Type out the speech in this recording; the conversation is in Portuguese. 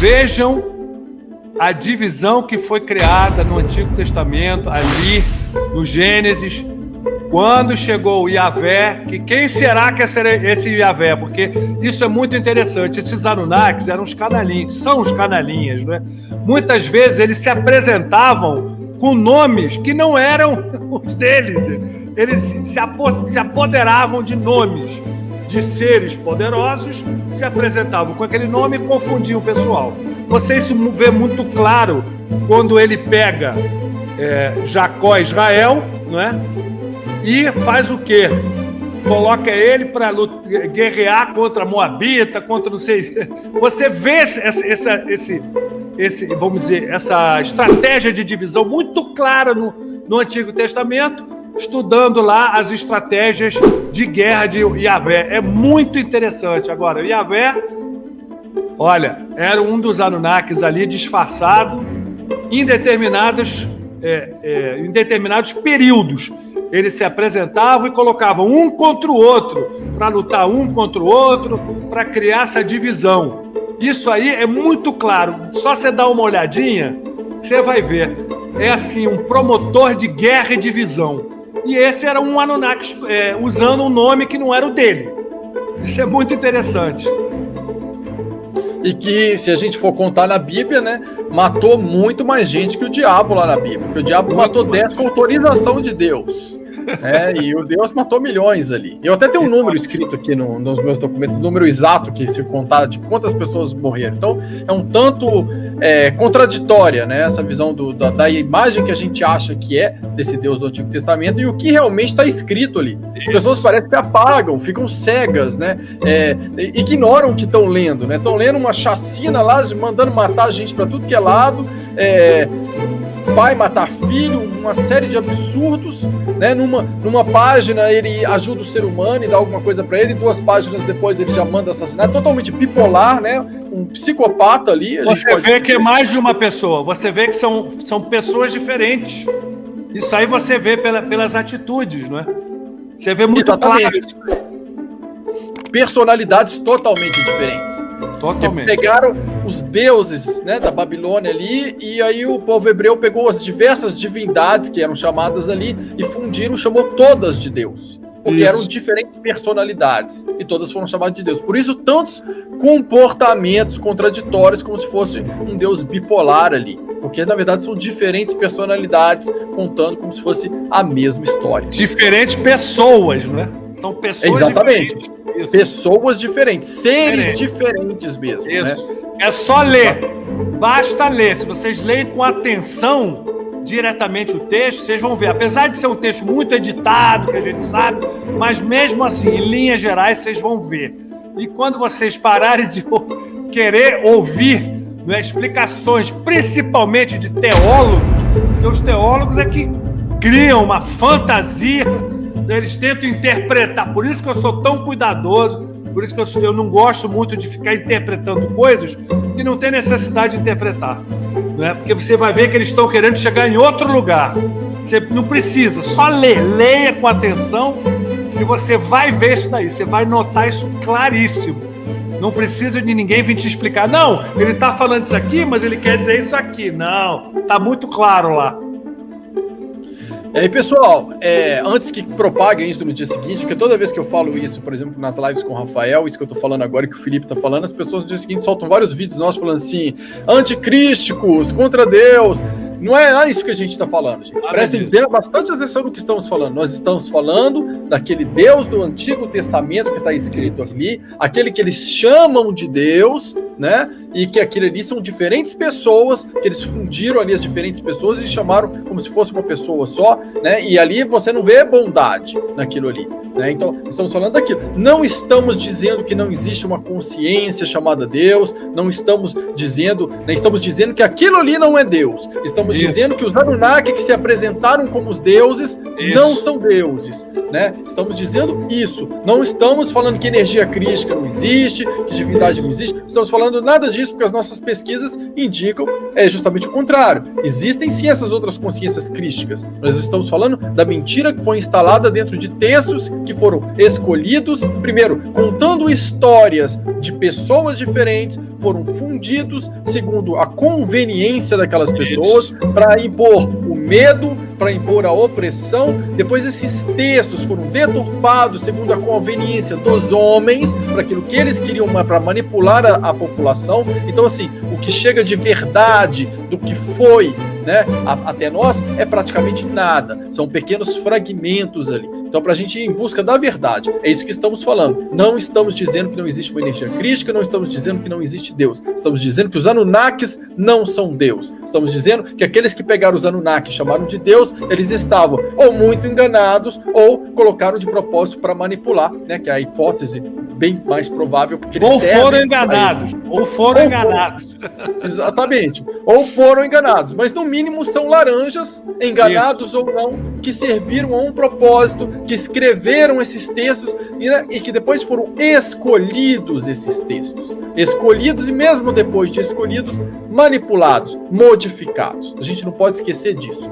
Vejam a divisão que foi criada no Antigo Testamento, ali no Gênesis, quando chegou o Yahvé, que quem será que é esse Yahvé? Porque isso é muito interessante. Esses Anunnakis eram os canalinhas, são os canalinhas, não é? Muitas vezes eles se apresentavam com nomes que não eram os deles. Eles se apoderavam de nomes de seres poderosos, se apresentavam com aquele nome e confundiam o pessoal. Você isso vê muito claro quando ele pega Jacó e Israel, não é? E faz o quê? Coloca ele para guerrear contra Moabita, contra não sei... Você vê vamos dizer, essa estratégia de divisão muito clara no Antigo Testamento, estudando lá as estratégias de guerra de Yahvé. É muito interessante. Agora, o Yahvé, olha, era um dos Anunnakis ali disfarçado em determinados períodos. Eles se apresentavam e colocavam um contra o outro, para lutar um contra o outro, para criar essa divisão. Isso aí é muito claro. Só você dar uma olhadinha, você vai ver. É assim, um promotor de guerra e divisão. E esse era um Anunnaki usando um nome que não era o dele. Isso é muito interessante. E que, se a gente for contar na Bíblia, né, matou muito mais gente que o diabo lá na Bíblia. Porque o diabo matou 10 com autorização de Deus. E o Deus matou milhões ali. Eu até tenho um número escrito aqui nos meus documentos, o número exato que se contar de quantas pessoas morreram. Então, é um tanto contraditória, né, essa visão da imagem que a gente acha que é desse Deus do Antigo Testamento e o que realmente está escrito ali. As pessoas parecem que apagam, ficam cegas, né, ignoram o que estão lendo, né? Estão lendo uma chacina lá, mandando matar gente para tudo que é lado, pai matar filho, uma série de absurdos, né? Numa página ele ajuda o ser humano e dá alguma coisa para ele, 2 páginas depois ele já manda assassinar, totalmente bipolar, né? Um psicopata ali. Você vê que é mais de uma pessoa, você vê que são pessoas diferentes. Isso aí você vê pelas atitudes, não é? Você vê muito claro. Personalidades totalmente diferentes. Totalmente. Pegaram os deuses, né, da Babilônia ali, e aí o povo hebreu pegou as diversas divindades que eram chamadas ali e fundiram, chamou todas de Deus. Porque eram diferentes personalidades e todas foram chamadas de Deus. Por isso, tantos comportamentos contraditórios, como se fosse um Deus bipolar ali. Porque, na verdade, são diferentes personalidades contando como se fosse a mesma história. Diferentes pessoas, não é? São pessoas diferentes. Isso. Pessoas diferentes, seres diferentes mesmo. Isso. Né? É só ler. Basta ler. Se vocês leem com atenção diretamente o texto, vocês vão ver. Apesar de ser um texto muito editado, que a gente sabe, mas mesmo assim, em linhas gerais, vocês vão ver. E quando vocês pararem de querer ouvir, né, explicações, principalmente de teólogos, porque os teólogos é que criam uma fantasia, eles tentam interpretar. Por isso que eu sou tão cuidadoso, por isso que eu não gosto muito de ficar interpretando coisas que não tem necessidade de interpretar. Né? Porque você vai ver que eles estão querendo chegar em outro lugar. Você não precisa, só leia com atenção e você vai ver isso daí, você vai notar isso claríssimo. Não precisa de ninguém vir te explicar. Não, ele está falando isso aqui, mas ele quer dizer isso aqui. Não, está muito claro lá. E aí, pessoal, antes que propaguem isso no dia seguinte, porque toda vez que eu falo isso, por exemplo, nas lives com o Rafael, isso que eu tô falando agora, que o Felipe tá falando, as pessoas no dia seguinte soltam vários vídeos nossos falando assim, anticrísticos, contra Deus. Não é isso que a gente está falando, gente. Prestem bastante atenção no que estamos falando. Nós estamos falando daquele Deus do Antigo Testamento que está escrito ali, aquele que eles chamam de Deus, né? E que aquilo ali são diferentes pessoas, que eles fundiram ali as diferentes pessoas e chamaram como se fosse uma pessoa só, né? E ali você não vê bondade naquilo ali, né? Então, estamos falando daquilo. Não estamos dizendo que não existe uma consciência chamada Deus, não estamos dizendo, né? Estamos dizendo que aquilo ali não é Deus. Estamos dizendo que os Anunnaki que se apresentaram como os deuses não são deuses, né? Estamos dizendo isso. Não estamos falando que energia crística não existe, que divindade não existe. Estamos falando nada disso porque as nossas pesquisas indicam é justamente o contrário. Existem sim essas outras consciências crísticas. Nós estamos falando da mentira que foi instalada dentro de textos que foram escolhidos, primeiro, contando histórias de pessoas diferentes, foram fundidos segundo a conveniência daquelas pessoas para impor o medo, para impor a opressão. Depois esses textos foram deturpados segundo a conveniência dos homens, para aquilo que eles queriam, para manipular a população. Então, assim, o que chega de verdade do que foi, né, até nós é praticamente nada. São pequenos fragmentos ali. Então, para a gente ir em busca da verdade, é isso que estamos falando. Não estamos dizendo que não existe uma energia crística, não estamos dizendo que não existe Deus. Estamos dizendo que os Anunnakis não são Deus. Estamos dizendo que aqueles que pegaram os Anunnakis e chamaram de Deus, eles estavam ou muito enganados ou colocaram de propósito para manipular, né, que é a hipótese bem mais provável, porque eles ou foram enganados, ou foram enganados. Exatamente. Ou foram enganados, mas no mínimo são laranjas, enganados ou não, que serviram a um propósito, que escreveram esses textos e que depois foram escolhidos esses textos. Escolhidos e mesmo depois de escolhidos, manipulados, modificados. A gente não pode esquecer disso.